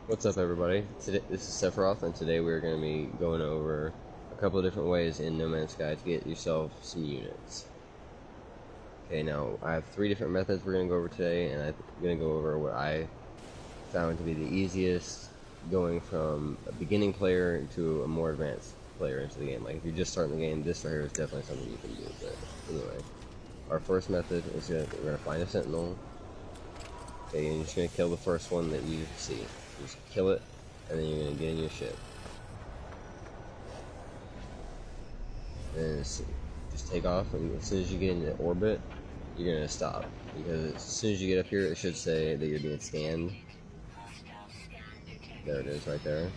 What's up, everybody? Today, this is Sephroph, and today we're going to be going over a couple of different ways in No Man's Sky to get yourself some units. Okay, now I have three different methods we're going to go over today, and I'm going to go over what I found to be the easiest going from a beginning player to a more advanced player into the game. Like, if you're just starting the game, this right here is definitely something you can do. But anyway, our first method is we're going to find a sentinel. Okay, and you're just going to kill the first one that you see. Just kill it, and then you're going to get in your ship. And just take off, and as soon as you get into orbit, you're going to stop. Because as soon as you get up here, it should say that you're being scanned. There it is, right there.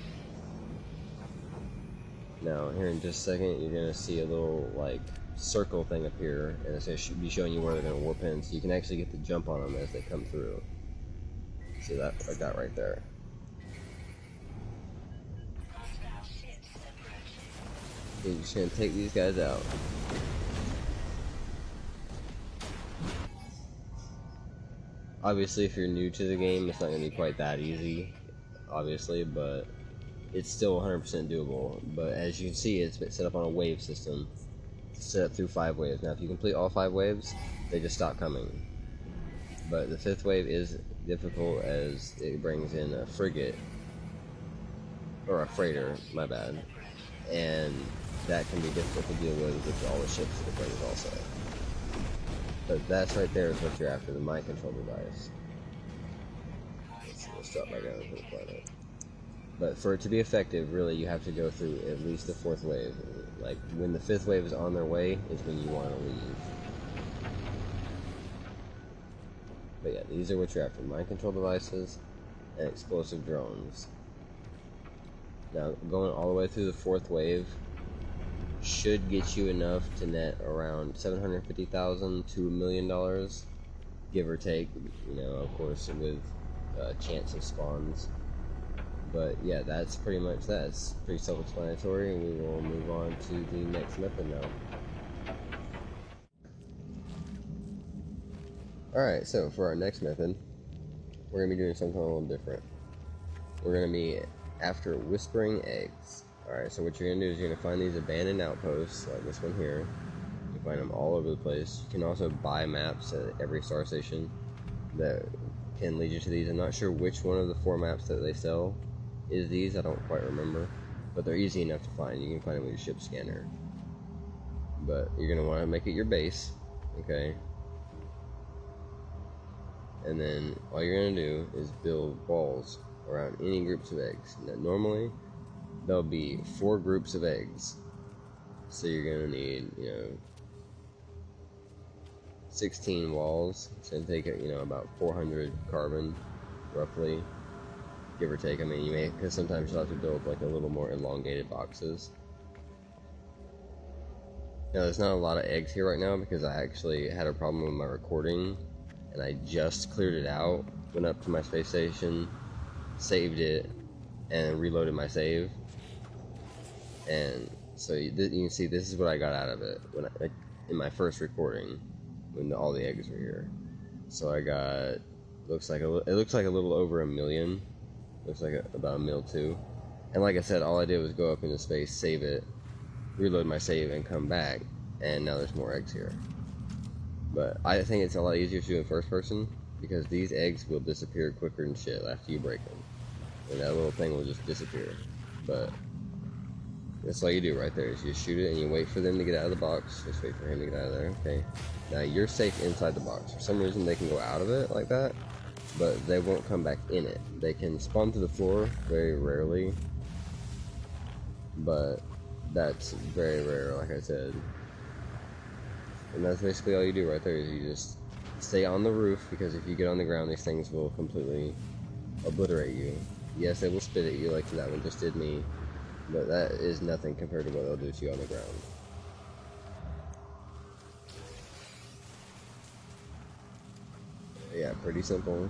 Now, here in just a second, you're going to see a little, like, circle thing up here, and it's going to be showing you where they're going to warp in, so you can actually get the jump on them as they come through. See that, like that right there. You're just going to take these guys out. Obviously, if you're new to the game, it's not going to be quite that easy, obviously, but it's still 100% doable. But as you can see, it's set up on a wave system. It's set up through 5 waves. Now, if you complete all 5 waves, they just stop coming. But the 5th wave is difficult as it brings in a frigate, or a freighter, my bad, and that can be difficult to deal with all the ships that it brings also. But that's right there is what you're after, the mind control device. Let's drop back down to the planet. But for it to be effective, really, you have to go through at least the 4th wave. Like, when the 5th wave is on their way, is when you want to leave. But yeah, these are what you're after, mind control devices and explosive drones. Now, going all the way through the 4th wave should get you enough to net around $750,000 to $1 million, give or take, you know, of course, with chance of spawns. But yeah, that's pretty much that. It's pretty self-explanatory, and we will move on to the next method now. Alright, so for our next method, we're going to be doing something a little different. We're going to be after whispering eggs. Alright, so what you're going to do is you're going to find these abandoned outposts, like this one here. You find them all over the place. You can also buy maps at every star station that can lead you to these. I'm not sure which one of the 4 maps that they sell is these, I don't quite remember. But they're easy enough to find. You can find them with your ship scanner. But you're going to want to make it your base, okay? And then all you're going to do is build walls around any groups of eggs. Now, normally, there'll be 4 groups of eggs. So you're going to need, you know, 16 walls. It's going to take, you know, about 400 carbon, roughly, give or take. I mean, you may, because sometimes you'll have to build like a little more elongated boxes. Now, there's not a lot of eggs here right now because I actually had a problem with my recording, and I just cleared it out, went up to my space station, saved it, and reloaded my save. And so you can see this is what I got out of it when in my first recording, when all the eggs were here. So I got, it looks like a little over 1 million. Looks like about 1 mil too. And like I said, all I did was go up into space, save it, reload my save, and come back. And now there's more eggs here. But I think it's a lot easier to do in first person because these eggs will disappear quicker than shit after you break them. And that little thing will just disappear. But that's all you do right there is you shoot it and you wait for them to get out of the box. Just wait for him to get out of there, okay? Now you're safe inside the box. For some reason they can go out of it like that, but they won't come back in it. They can spawn to the floor very rarely, but that's very rare, like I said. And that's basically all you do right there is you just stay on the roof, because if you get on the ground, these things will completely obliterate you. Yes, they will spit at you like that one just did me, but that is nothing compared to what they'll do to you on the ground. Yeah, pretty simple,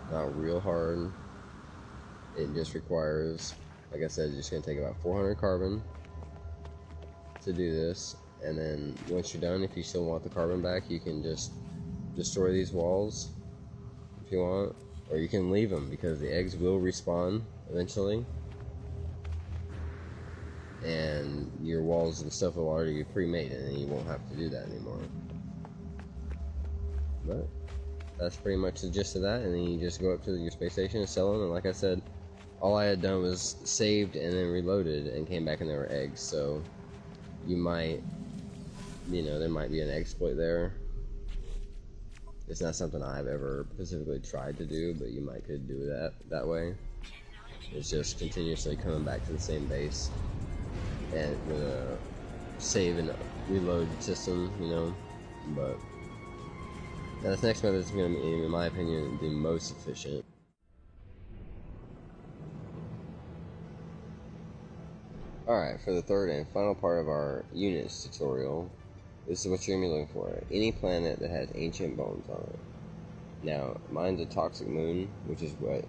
not real hard. It just requires, like I said, it's just going to take about 400 carbon to do this. And then once you're done, if you still want the carbon back, you can just destroy these walls if you want. or you can leave them because the eggs will respawn eventually, and your walls and stuff will already be pre-made, and then you won't have to do that anymore. But that's pretty much the gist of that, and then you just go up to your space station and sell them. And like I said, all I had done was saved and then reloaded and came back and there were eggs. So you might, there might be an exploit there. It's not something I've ever specifically tried to do, but you might could do that way. It's just continuously coming back to the same base and with a save and reload system, but this next method is going to be, in my opinion, the most efficient. Alright, for the third and final part of our units tutorial, this is what you're going to be looking for. Any planet that has ancient bones on it. Now, mine's a toxic moon, which is what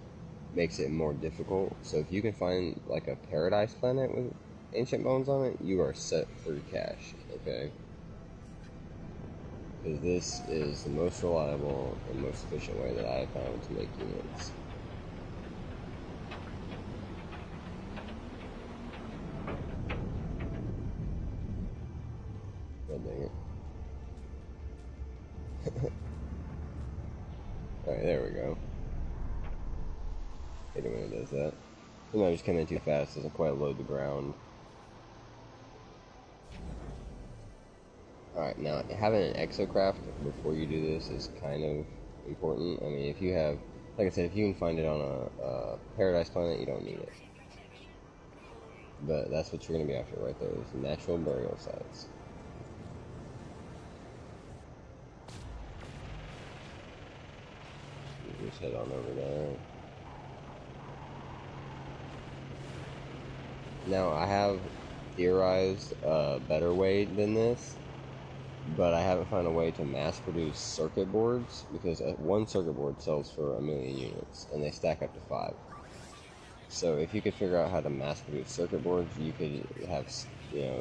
makes it more difficult. So if you can find like a paradise planet with ancient bones on it, you are set for cash, okay? Because this is the most reliable and most efficient way that I have found to make units. God dang it. Alright, there we go. Hate it when it does that. Sometimes just come in too fast, doesn't quite load the ground. Alright, now having an exocraft before you do this is kind of important. I mean, if you have, like I said, if you can find it on a paradise planet, you don't need it. But that's what you're going to be after right there, is natural burial sites. Just head on over there. Now, I have theorized a better way than this, but I haven't found a way to mass produce circuit boards, because one circuit board sells for 1 million units, and they stack up to 5. So if you could figure out how to mass produce circuit boards, you could have,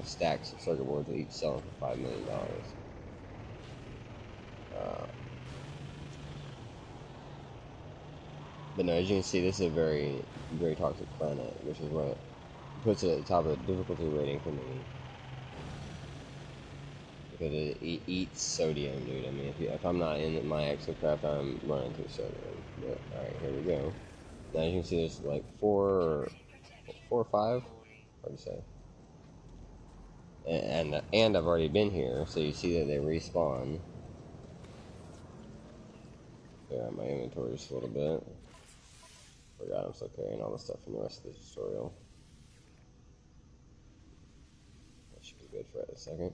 stacks of circuit boards that each selling for $5 million. But no, as you can see, this is a very, very toxic planet, which is what puts it at the top of the difficulty rating for me. Because it eats sodium, dude. I mean, if I'm not in my exocraft, I'm running through sodium. But, alright, here we go. Now you can see there's like 4 or 5, hard to say. And I've already been here, so you see that they respawn. Clear out my inventory just a little bit. Forgot I'm still carrying all the stuff from the rest of the tutorial. That should be good for a second.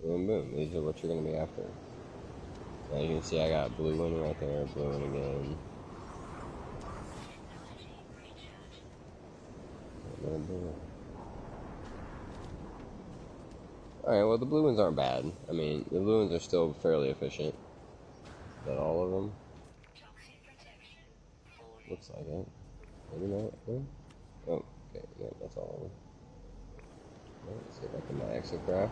Boom, boom. These are what you're going to be after. Now you can see I got blue one right there, blue one again. Alright, well the blue ones aren't bad. I mean, the blue ones are still fairly efficient. Is that all of them? Looks like it. Maybe not. No? Oh, okay. No, that's all of them. Right, let's get back to my exocraft.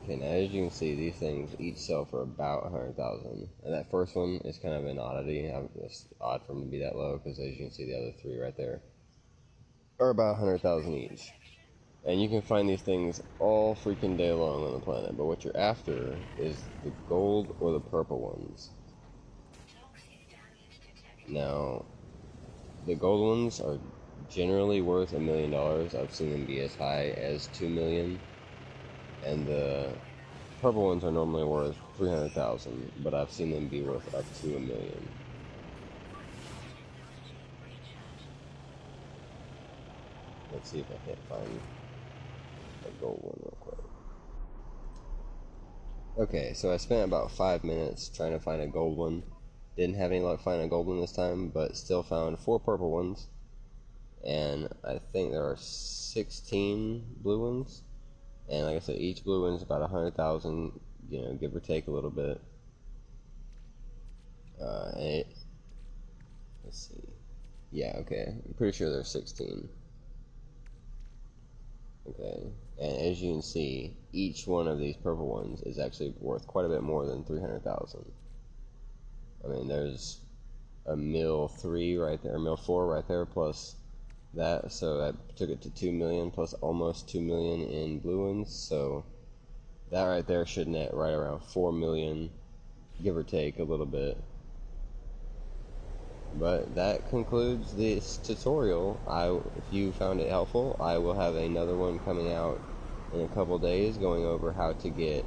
Okay, now as you can see, these things each sell for about 100,000. And that first one is kind of an oddity. It's odd for them to be that low, because as you can see, the other 3 right there are about 100,000 each. And you can find these things all freaking day long on the planet, but what you're after is the gold or the purple ones. Now, the gold ones are generally worth $1 million. I've seen them be as high as 2 million. And the purple ones are normally worth 300,000, but I've seen them be worth up to 1 million. Let's see if I can't find a gold one real quick. Okay, so I spent about 5 minutes trying to find a gold one. Didn't have any luck finding a gold one this time, but still found 4 purple ones. And I think there are 16 blue ones. And like I said, each blue one is about 100,000, give or take a little bit. Let's see. Yeah, okay. I'm pretty sure there's 16. Okay, and as you can see, each one of these purple ones is actually worth quite a bit more than 300,000. I mean, there's a mil 3 right there, mil 4 right there, plus that, so that took it to 2 million, plus almost 2 million in blue ones, so that right there should net right around 4 million, give or take a little bit. But that concludes this tutorial. If you found it helpful, I will have another one coming out in a couple days going over how to get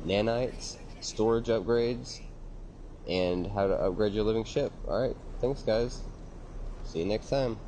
nanites, storage upgrades, and how to upgrade your living ship. Alright, thanks guys. See you next time.